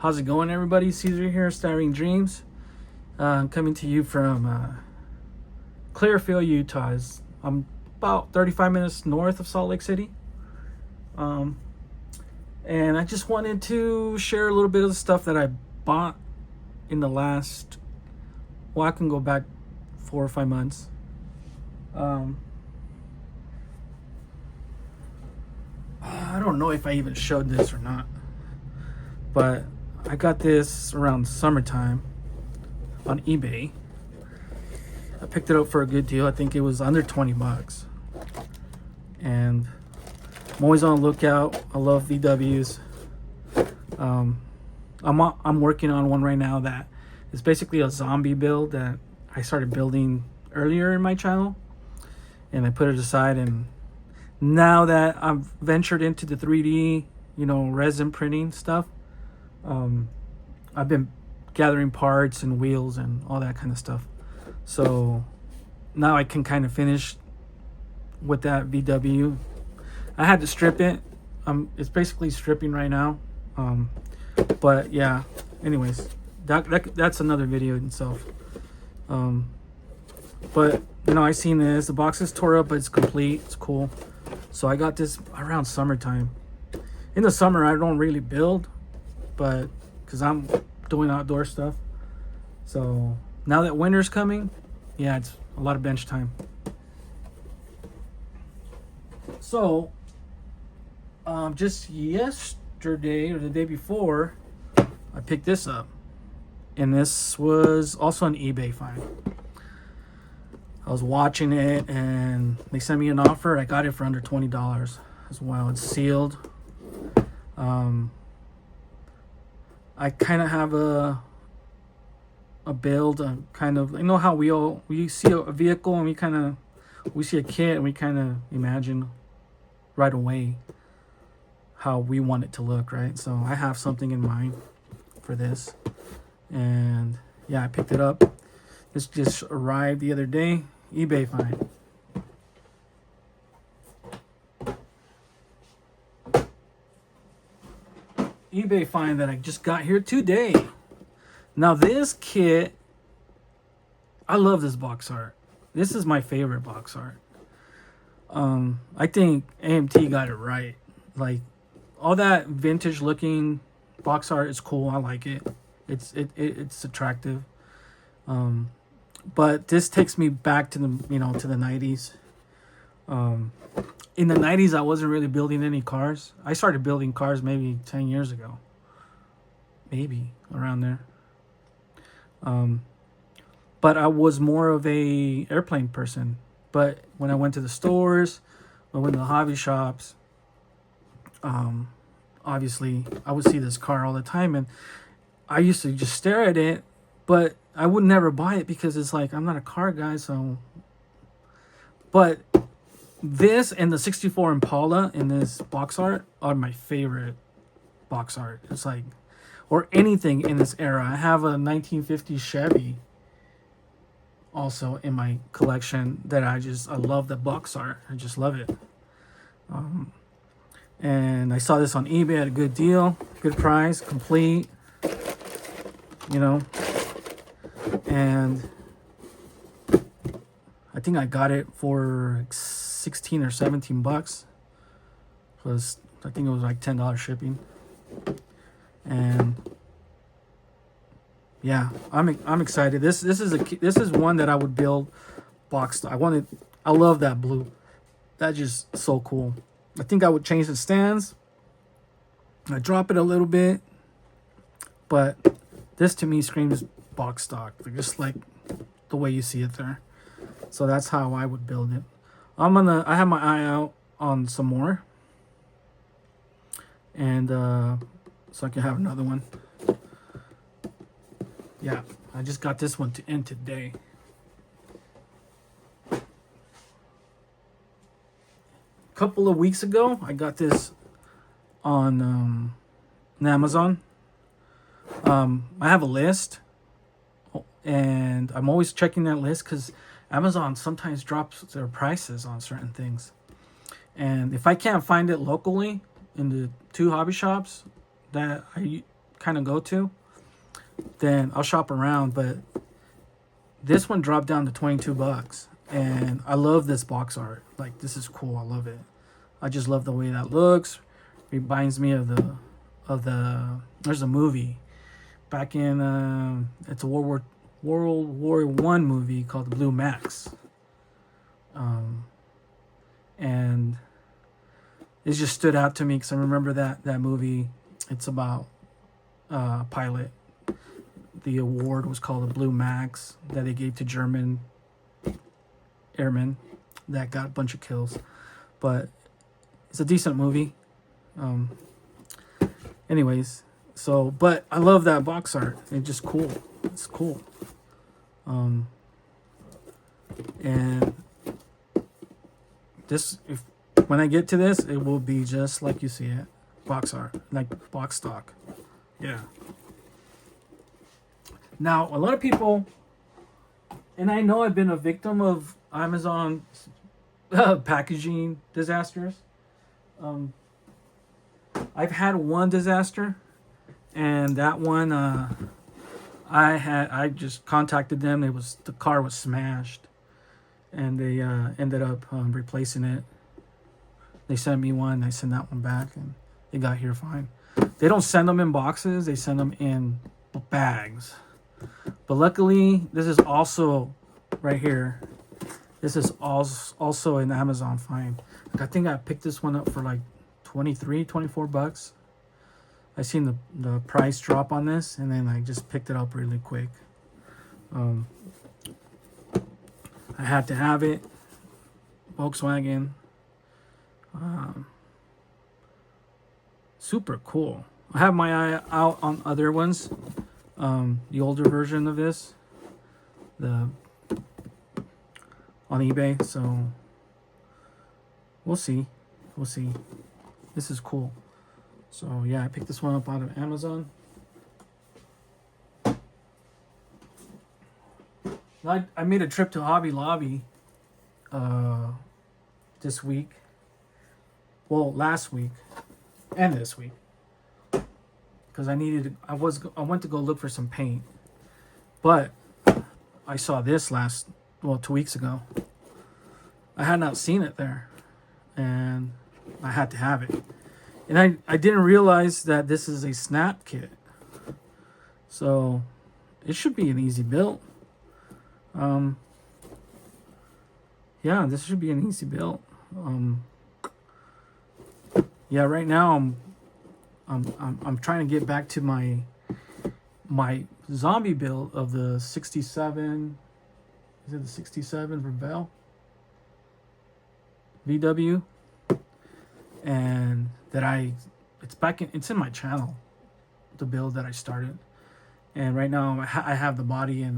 How's it going, everybody? Caesar here, Starring Dreams. I'm coming to you from Clearfield, Utah. I'm about 35 minutes north of Salt Lake City. And I just wanted to share a little bit of the stuff that I bought in the last, I can go back 4 or 5 months. I don't know if I even showed this or not, but I got this around summertime on eBay. I picked it up for a good deal. I think it was under 20 bucks. And I'm always on the lookout. I love VWs. I'm working on one right now that is basically a zombie build that I started building earlier in my channel, and I put it aside. And now that I've ventured into the 3D, resin printing stuff, I've been gathering parts and wheels and all that kind of stuff. So now I can kind of finish with that VW. I had to strip it. It's basically stripping right now. But yeah, anyways, that's another video in itself. But I seen this. The box is tore up, but it's complete. It's cool. So I got this around summertime. In the summer, I don't really build, but because I'm doing outdoor stuff. So now that winter's coming, yeah, it's a lot of bench time. So just yesterday or the day before, I picked this up, and this was also an eBay find. I was watching it and they sent me an offer. I got it for under $20 as well. It's sealed. I kind of have a build, kind of, how we see a vehicle and we see a kit and we kind of imagine right away how we want it to look, right? So I have something in mind for this, and yeah, I picked it up. This just arrived the other day. eBay find. eBay find that I just got here today. Now this kit, I love this box art. This is my favorite box art. I think AMT got it right. Like, all that vintage looking box art is cool. I like it. It's attractive. But this takes me back to the to the 90s. In the 90s, I wasn't really building any cars. I started building cars maybe 10 years ago. Maybe around there. But I was more of a airplane person. But when I went to the stores, when I went to the hobby shops, obviously I would see this car all the time, and I used to just stare at it, but I would never buy it because it's like, I'm not a car guy. So, but this and the 64 Impala in this box art are my favorite box art. It's like, or anything in this era. I have a 1950 Chevy also in my collection that I love the box art. I just love it. And I saw this on eBay at a good deal, good price, complete, and I think I got it for like 16 or 17 bucks. Plus, I think it was like $10 shipping. And yeah, I'm excited. This is one that I would build boxed. I love that blue. That's just so cool. I think I would change the stands. I drop it a little bit, but this to me screams box stock, just like the way you see it there. So that's how I would build it. I have my eye out on some more, and so I can have another one. Yeah, I just got this one in today. A couple of weeks ago, I got this on Amazon. I have a list, and I'm always checking that list because Amazon sometimes drops their prices on certain things. And if I can't find it locally in the 2 hobby shops that I kind of go to, then I'll shop around. But this one dropped down to $22, and I love this box art. Like, this is cool. I love it. I just love the way that looks. Reminds me of the there's a movie back in it's a World War One movie called The Blue Max. And it just stood out to me because I remember that movie. It's about a pilot. The award was called the Blue Max, that they gave to German airmen that got a bunch of kills. But it's a decent movie. Anyways, so, but I love that box art. It's just cool. It's cool. And this, when I get to this, it will be just like you see it. Box art, like box stock. Yeah. Now, a lot of people, and I know I've been a victim of Amazon packaging disasters. I've had one disaster, and that one, I just contacted them. The car was smashed, and they ended up replacing it. They sent me one. I sent that one back, and it got here fine. They don't send them in boxes. They send them in bags. But luckily, this is also right here. This is also an Amazon find. Like, I think I picked this one up for like $24. I seen the price drop on this, and then I just picked it up really quick. I had to have it. Volkswagen. Super cool. I have my eye out on other ones. The older version of this, on eBay. So we'll see. This is cool. So yeah, I picked this one up out of Amazon. I made a trip to Hobby Lobby this week. Well, last week and this week, because I went to go look for some paint, but I saw this 2 weeks ago. I had not seen it there, and I had to have it. And I didn't realize that this is a snap kit, so it should be an easy build. Yeah, this should be an easy build. Yeah, right now I'm trying to get back to my zombie build of the 67. Is it the 67 Rebel VW? And it's in my channel, the build that I started. And right now I have the body in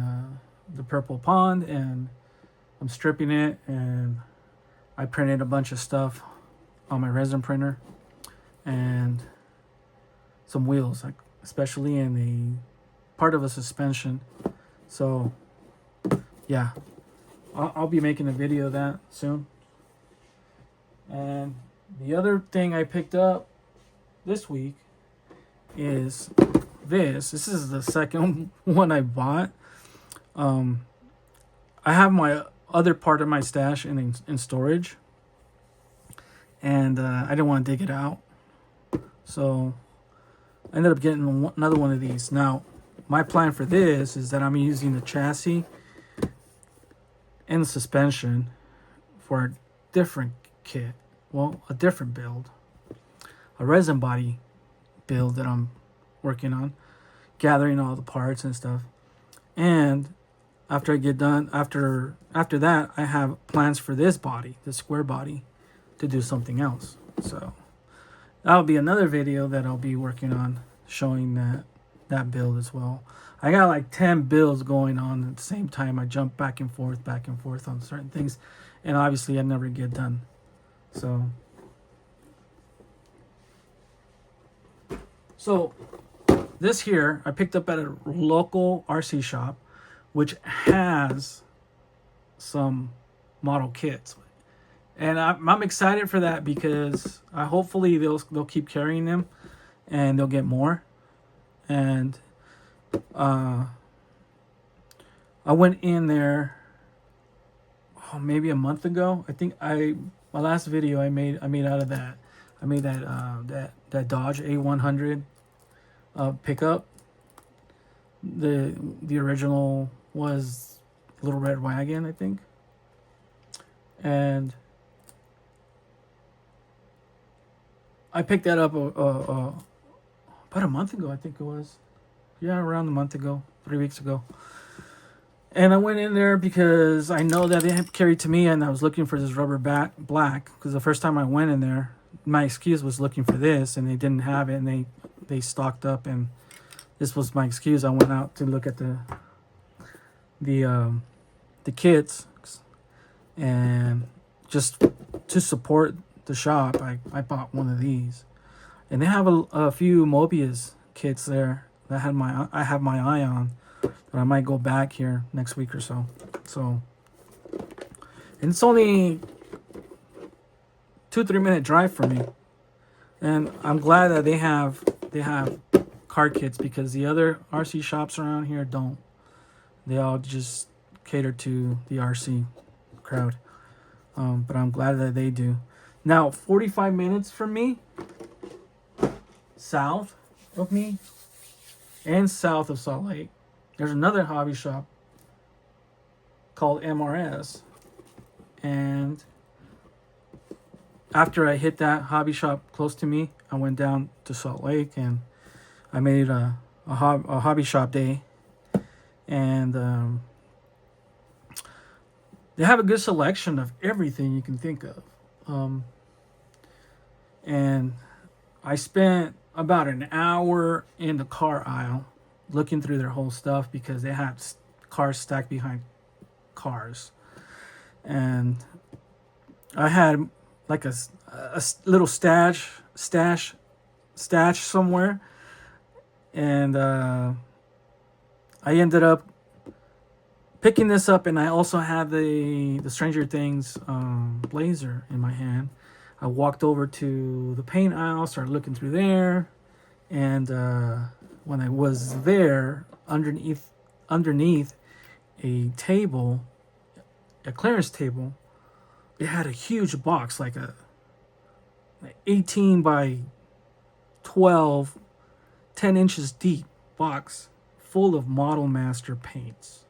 the purple pond, and I'm stripping it, and I printed a bunch of stuff on my resin printer and some wheels, like especially in the part of a suspension. So yeah, I'll be making a video of that soon. And the other thing I picked up this week is this. This is the second one I bought. I have my other part of my stash in storage, and I didn't want to dig it out, so I ended up getting another one of these. Now, my plan for this is that I'm using the chassis and the suspension for a different kit. Well, a different build, a resin body build that I'm working on, gathering all the parts and stuff. And after I get done, after that, I have plans for this body, the square body, to do something else. So that'll be another video that I'll be working on, showing that build as well. I got like 10 builds going on at the same time. I jump back and forth on certain things, and obviously I never get done. So this here I picked up at a local RC shop, which has some model kits, and I'm excited for that, because hopefully they'll keep carrying them, and they'll get more. and I went in there maybe a month ago. I think my last video I made out of that. I made that Dodge A100 pickup. The original was Little Red Wagon, I think. And I picked that up about a month ago, I think it was. Yeah, around a month ago, 3 weeks ago. And I went in there because I know that they have carried to me, and I was looking for this rubber black. Because the first time I went in there, my excuse was looking for this, and they didn't have it, and they stocked up, and this was my excuse. I went out to look at the kits, and just to support the shop, I bought one of these, and they have a few Mobius kits there that I have my eye on. But I might go back here next week or so. And it's only 2-3 minute drive for me, and I'm glad that they have car kits, because the other RC shops around here don't. They all just cater to the RC crowd. But I'm glad that they do. Now, 45 minutes from me, south of me, and south of Salt Lake, there's another hobby shop called MRS. And after I hit that hobby shop close to me, I went down to Salt Lake, and I made a hobby shop day. And they have a good selection of everything you can think of. And I spent about an hour in the car aisle looking through their whole stuff, because they have cars stacked behind cars. And I had like a little stash somewhere, and I ended up picking this up, and I also had the Stranger Things blazer in my hand. I walked over to the paint aisle, started looking through there, and when I was there, underneath a table, a clearance table, it had a huge box, like a 18 by 12, 10 inches deep box full of Model Master paints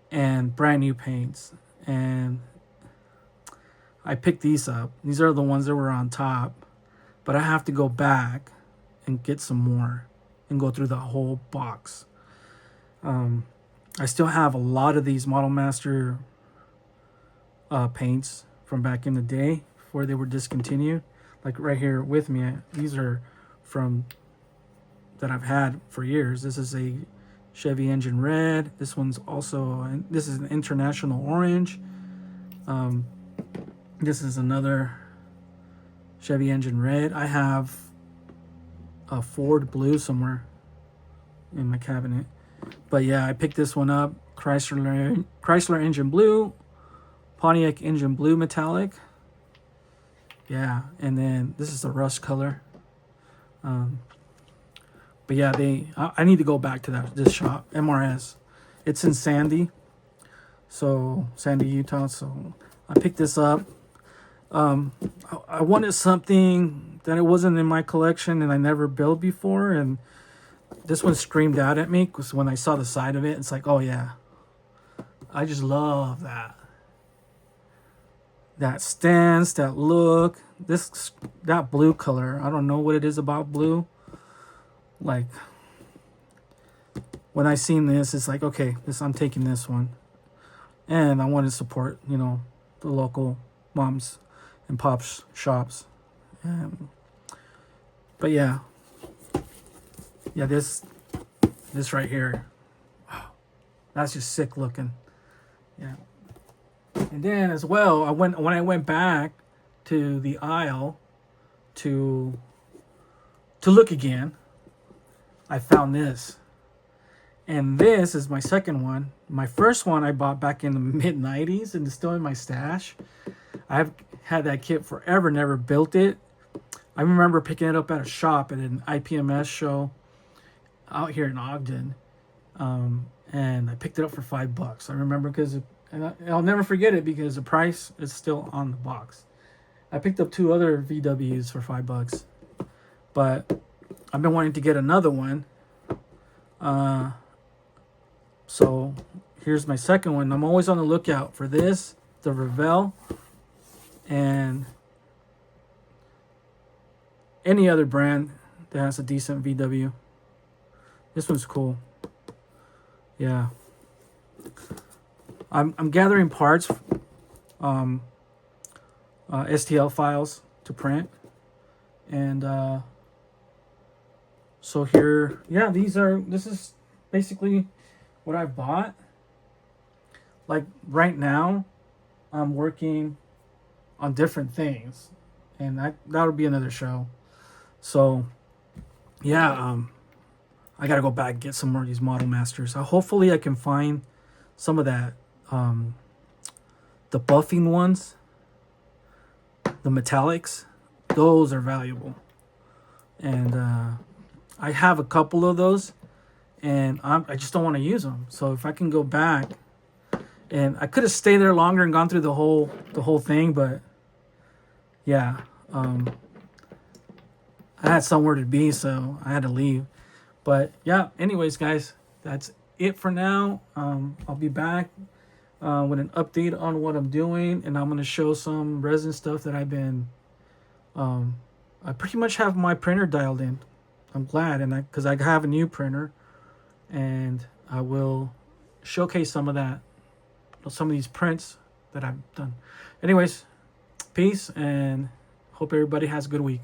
and brand new paints. And I picked these up. These are the ones that were on top, but I have to go back and get some more and go through the whole box. I still have a lot of these Model Master paints from back in the day before they were discontinued. Like right here with me, these are from that I've had for years. This is a Chevy Engine Red. This one's also, this is an International Orange. This is another Chevy Engine Red. I have a Ford Blue somewhere in my cabinet. But yeah, I picked this one up. Chrysler Engine Blue, Pontiac Engine Blue Metallic. Yeah, and then this is the rust color. But yeah, I need to go back to this shop, MRS. It's in Sandy, Utah. So I picked this up. I wanted something that it wasn't in my collection and I never built before, and this one screamed out at me, because when I saw the side of it, it's like, oh yeah, I just love that stance, that look, that blue color. I don't know what it is about blue. Like, when I seen this, it's like, okay, I'm taking this one. And I want to support, the local moms and pops shops. But yeah, this right here, wow, that's just sick looking. Yeah. And then as well, when I went back to the aisle to look again, I found this. And this is my second one. My first one I bought back in the mid-90s, and it's still in my stash. I've had that kit forever, never built it. I remember picking it up at a shop at an IPMS show, out here in Ogden, and I picked it up for $5. I remember because, and I'll never forget it because the price is still on the box. I picked up 2 other VWs for $5, but I've been wanting to get another one. So here's my second one. I'm always on the lookout for this, the Revell, and any other brand that has a decent VW. This one's cool. Yeah. I'm gathering parts, STL files to print, and so here, yeah, this is basically what I bought. Like right now, I'm working on different things, and that'll be another show. So yeah, I gotta go back and get some more of these Model Masters. Hopefully I can find some of that, the buffing ones, the metallics. Those are valuable, and I have a couple of those, and I just don't want to use them. So if I can go back, and I could have stayed there longer and gone through the whole thing, but yeah, I had somewhere to be, so I had to leave. But yeah, anyways, guys, that's it for now. I'll be back with an update on what I'm doing, and I'm going to show some resin stuff that I've been, I pretty much have my printer dialed in. I'm glad, and because I have a new printer, and I will showcase some of these prints that I've done. Anyways, peace, and hope everybody has a good week.